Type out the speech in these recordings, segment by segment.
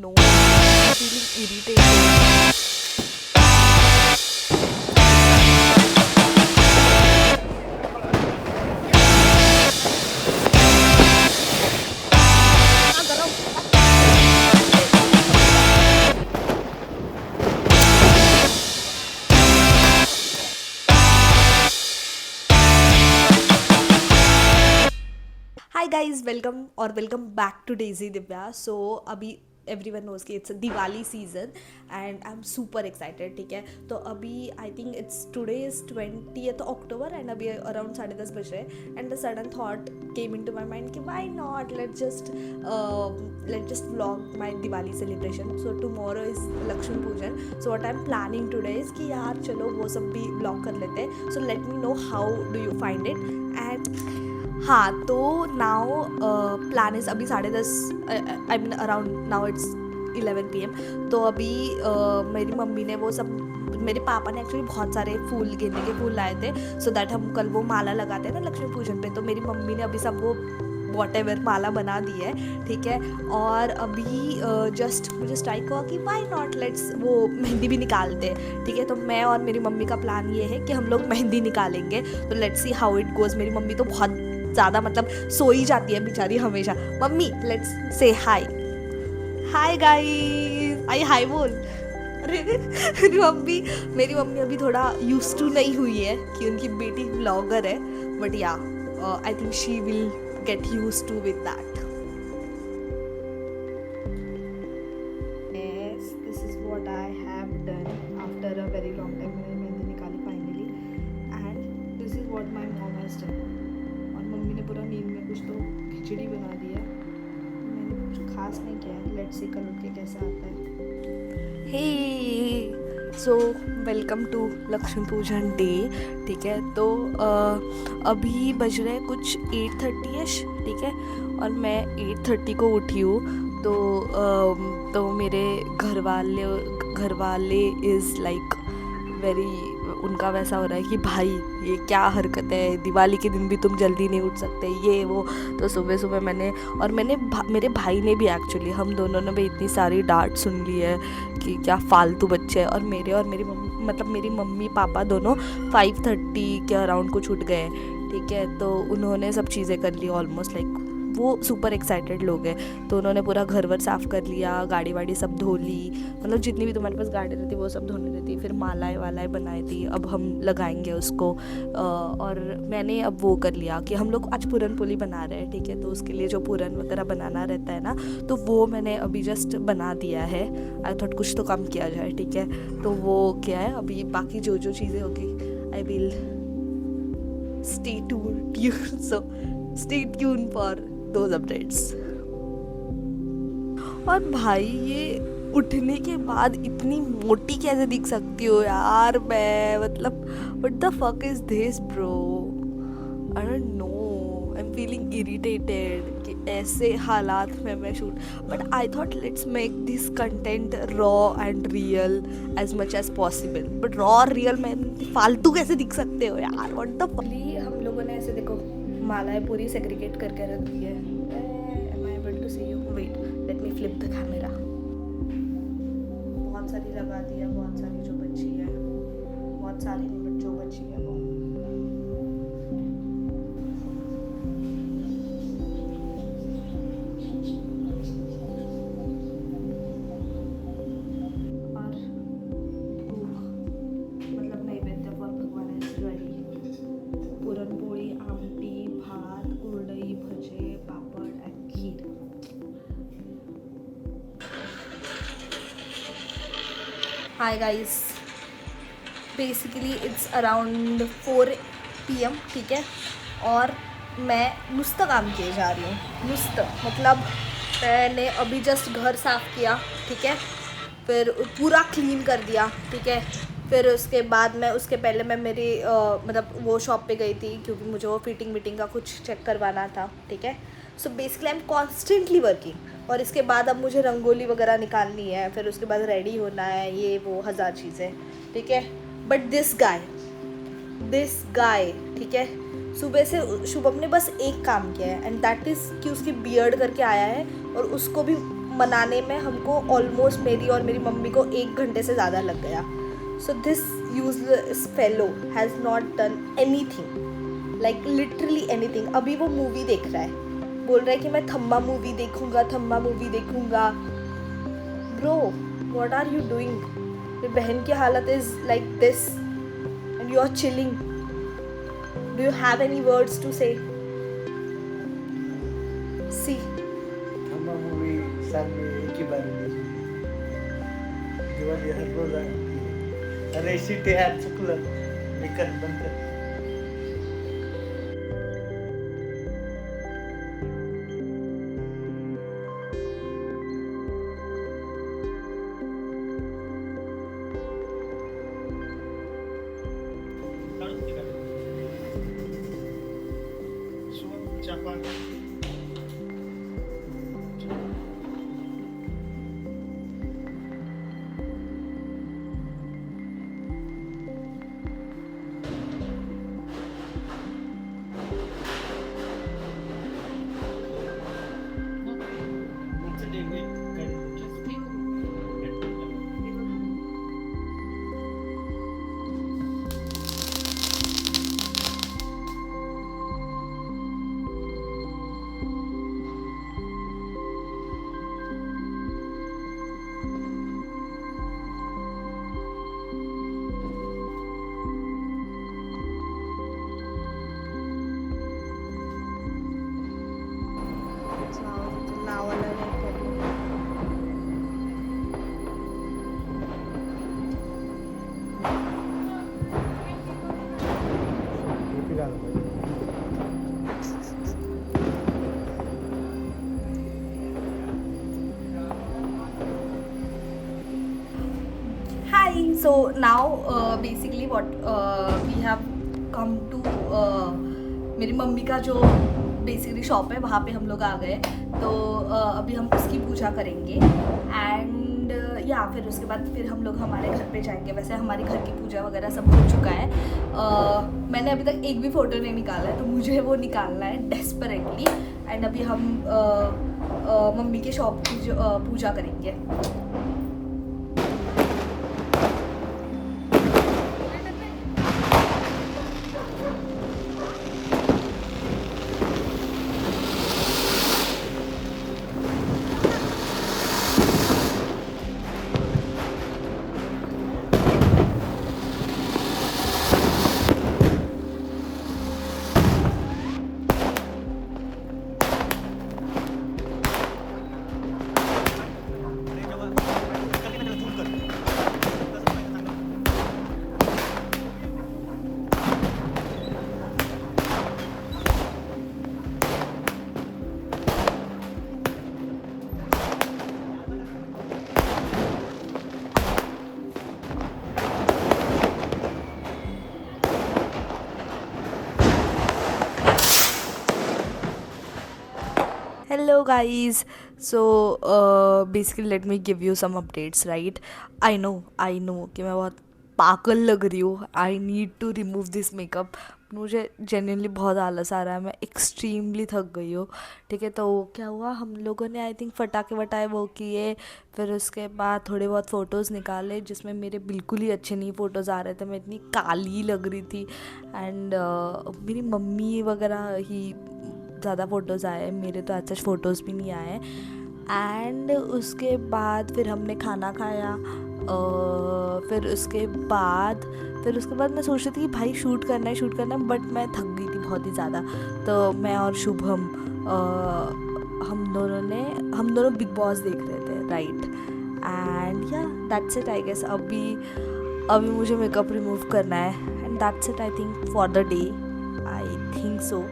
No, I'm feeling irritated. Hi guys, welcome or welcome back to Daisy Divya. So अभी everyone knows कि it's a Diwali season and I'm super excited. ठीक है, तो अभी I think it's today is 20th October and अभी around 10:30 बज रहे हैं and the sudden thought came into my mind कि why not let's just vlog my Diwali celebration. So tomorrow is Lakshmi Pujan. So what I'm planning today is कि यार चलो वो सब भी vlog कर लेते हैं. So let me know how do you find it and हाँ तो नाउ प्लान इज़ अभी 10:30 I mean around now it's 11 PM. तो अभी मेरी मम्मी ने वो सब मेरे पापा ने एक्चुअली बहुत सारे फूल गेंदे के फूल लाए थे सो दैट हम कल वो माला लगाते हैं ना लक्ष्मी पूजन पे. तो मेरी मम्मी ने अभी सब वो वॉटेवर माला बना दी है. ठीक है, और अभी जस्ट मुझे स्ट्राइक हुआ कि वाई नॉट लेट्स वो मेहंदी भी निकालते हैं. ठीक है, तो मैं और मेरी मम्मी का प्लान ये है कि हम लोग मेहंदी निकालेंगे. तो let's see how it goes. मेरी मम्मी तो बहुत ज़्यादा मतलब सो ही जाती है बेचारी हमेशा. Mummy let's say hi. Hi guys, आई हाय बोल. अरे मेरी मम्मी अभी थोड़ा यूज टू नहीं हुई है कि उनकी बेटी ब्लॉगर है, but yeah I think she will get used to with that. Yes, this is what I have done after a very long time. मैंने मेहंदी निकाली finally and this is what my mom has done. और mummy ने पूरा नींद में कुछ तो खिचड़ी बना दी है. मैंने कुछ खास नहीं किया है. लेट्स सी कल उठ के कैसा आता है. हे सो वेलकम टू लक्ष्मी पूजन डे. ठीक है, तो अभी बज रहे हैं कुछ 8:30ish. ठीक है, और मैं 8:30 को उठी हूँ. तो मेरे घर वाले इज़ लाइक वेरी, उनका वैसा हो रहा है कि भाई ये क्या हरकत है, दिवाली के दिन भी तुम जल्दी नहीं उठ सकते ये वो. तो सुबह सुबह मेरे भाई ने भी एक्चुअली, हम दोनों ने भी इतनी सारी डांट सुन ली है कि क्या फालतू बच्चे हैं. और मेरी मम्मी पापा दोनों 5:30 के अराउंड कुछ उठ गए. ठीक है, तो उन्होंने सब चीज़ें कर ली ऑलमोस्ट लाइक, वो सुपर एक्साइटेड लोग हैं. तो उन्होंने पूरा घर वर साफ़ कर लिया, गाड़ी वाड़ी सब धो ली, मतलब जितनी भी तुम्हारे पास गाड़ी रहती वो सब धोनी रहती. फिर मालाएं वालाएं बनाई थी, अब हम लगाएंगे उसको. और मैंने अब वो कर लिया कि हम लोग आज पूरन पोली बना रहे हैं. ठीक है, तो उसके लिए जो पूरन वगैरह बनाना रहता है ना, तो वो मैंने अभी जस्ट बना दिया है. आई थॉट कुछ तो कम किया जाए. ठीक है, तो वो क्या है, अभी बाकी जो जो चीज़ें होगी I will stay tune. So stay tune for those updates. और भाई ये उठने के बाद इतनी मोटी कैसे दिख सकती हो यार. मैं मतलब what the fuck is this bro? I don't know, I'm feeling irritated कि ऐसे हालात में मैं shoot. but I thought let's make this content raw and real as much as possible. but raw और real में फालतू कैसे दिख सकते हो यार. what the fuck. हम लोगों ने ऐसे देखो मालाएं पूरी सेग्रीगेट करके रख दी है. Am I able to see you? Wait, let me flip the camera. बहुत सारी लगा दी है, बहुत सारी जो बची है, बहुत सारी नहीं बट जो बची है वो. और मतलब नैवेद्य पर भगवान is ready. Puran poli, Amti, bhaat, kurdai, bhaje, papad and kheer. Hi guys, basically it's around 4 PM. ठीक है, और मैं नुस्तं काम किए जा रही हूँ. नुस्तं मतलब मैंने अभी जस्ट घर साफ़ किया. ठीक है, फिर पूरा क्लीन कर दिया. ठीक है, फिर उसके पहले मैं मेरी मतलब वो शॉप पे गई थी क्योंकि मुझे वो फिटिंग का कुछ चेक करवाना था. ठीक है, so basically I am constantly working. और इसके बाद अब मुझे रंगोली वगैरह निकालनी है, फिर उसके बाद रेडी होना है, ये वो हज़ार चीज़ें. ठीक है, बट दिस गाय ठीक है, सुबह से शुभम ने बस एक काम किया है एंड दैट इज़ कि उसकी बियर्ड करके आया है और उसको भी मनाने में हमको ऑलमोस्ट मेरी और मेरी मम्मी को 1 घंटे से ज़्यादा लग गया. So this useless fellow has not done anything, like literally anything. अभी वो मूवी देख रहा है, बोल रहा है कि मैं थम्मा मूवी देखूंगा. Bro, what are you doing? मेरी बहन की हालत is like this and you are chilling. Do you have any words to say? See, Thamma movie साल में एक ही बार रिलीज होती है. दिवाळी हर रोज आती है. अरे शिट यार, चुकलं. मी कर बंद कर. Hi, so now basically what we have come to मेरी मम्मी का जो बेसिकली शॉप है वहाँ पे हम लोग आ गए. तो अभी हम उसकी पूजा करेंगे एंड या फिर उसके बाद फिर हम लोग हमारे घर पे जाएंगे. वैसे हमारे घर की पूजा वगैरह सब हो चुका है. मैंने अभी तक एक भी फ़ोटो नहीं निकाला है, तो मुझे वो निकालना है डेस्परेटली. एंड अभी हम मम्मी के शॉप की पूजा करेंगे. Hello guys, so basically let me give you some updates, right? I know कि मैं बहुत पागल लग रही हूँ. I need to remove this makeup. मुझे जेन्युइनली बहुत आलस आ रहा है. मैं एक्सट्रीमली थक गई हूँ. ठीक है, तो क्या हुआ, हम लोगों ने आई थिंक फटाके वटाए वो किए. फिर उसके बाद थोड़े बहुत फ़ोटोज़ निकाले जिसमें मेरे बिल्कुल ही अच्छे नहीं फ़ोटोज़ आ रहे थे. मैं इतनी काली लग रही थी. एंड मेरी मम्मी वगैरह ही ज़्यादा फ़ोटोज़ आए, मेरे तो ऐसे फ़ोटोज़ भी नहीं आए. एंड उसके बाद फिर हमने खाना खाया. फिर उसके बाद मैं सोच रही थी कि भाई शूट करना है, बट मैं थक गई थी बहुत ही ज़्यादा. तो मैं और शुभम हम दोनों बिग बॉस देख रहे थे, राइट? एंड या दैट्स इट आई गेस. अभी मुझे मेकअप रिमूव करना है and that's it I think for the day. I think so.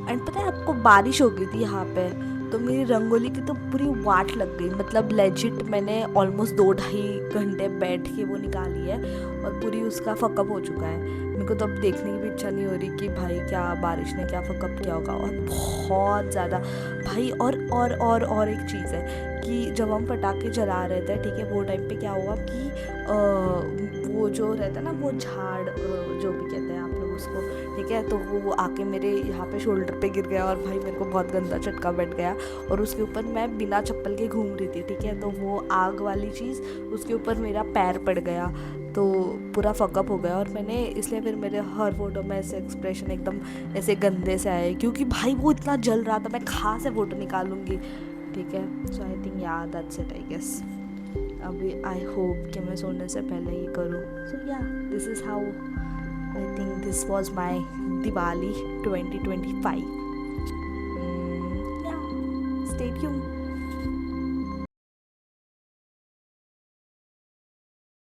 And पता है आपको, बारिश हो गई थी यहाँ पे, तो मेरी रंगोली की तो पूरी वाट लग गई. मतलब लेजिट मैंने ऑलमोस्ट 2-2.5 घंटे बैठ के वो निकाली है और पूरी उसका फकअप हो चुका है. मेरे को तो अब देखने की भी इच्छा नहीं हो रही कि भाई क्या बारिश ने क्या फकअप किया होगा. और बहुत ज़्यादा भाई. और एक चीज़ है कि जब हम पटाखे जला रहे थे, ठीक है, वो टाइम पे क्या हुआ कि वो जो रहता है ना, वो झाड़ जो भी कहते हैं आप लोग उसको, ठीक ठीक है। तो वो आके मेरे यहाँ पे शोल्डर पे गिर गया और भाई मेरे को बहुत गंदा झटका बैठ गया। और उसके ऊपर मैं बिना चप्पल के घूम रही थी, ठीक है। तो वो आग वाली चीज़ उसके ऊपर मेरा पैर पड़ गया, तो पूरा फकअप हो गया। और मैंने इसलिए फिर मेरे हर फोटो में ऐसे एक्सप्रेशन एकदम ऐसे गंदे से आए, क्योंकि भाई वो इतना जल रहा था, मैं कहाँ से फ़ोटो निकालूंगी, ठीक है। सो आई थिंक या दैट्स इट आई गेस। अभी आई होप कि मैं सोने से पहले ये करूँ। सो या this is how I think this was my Diwali 2025।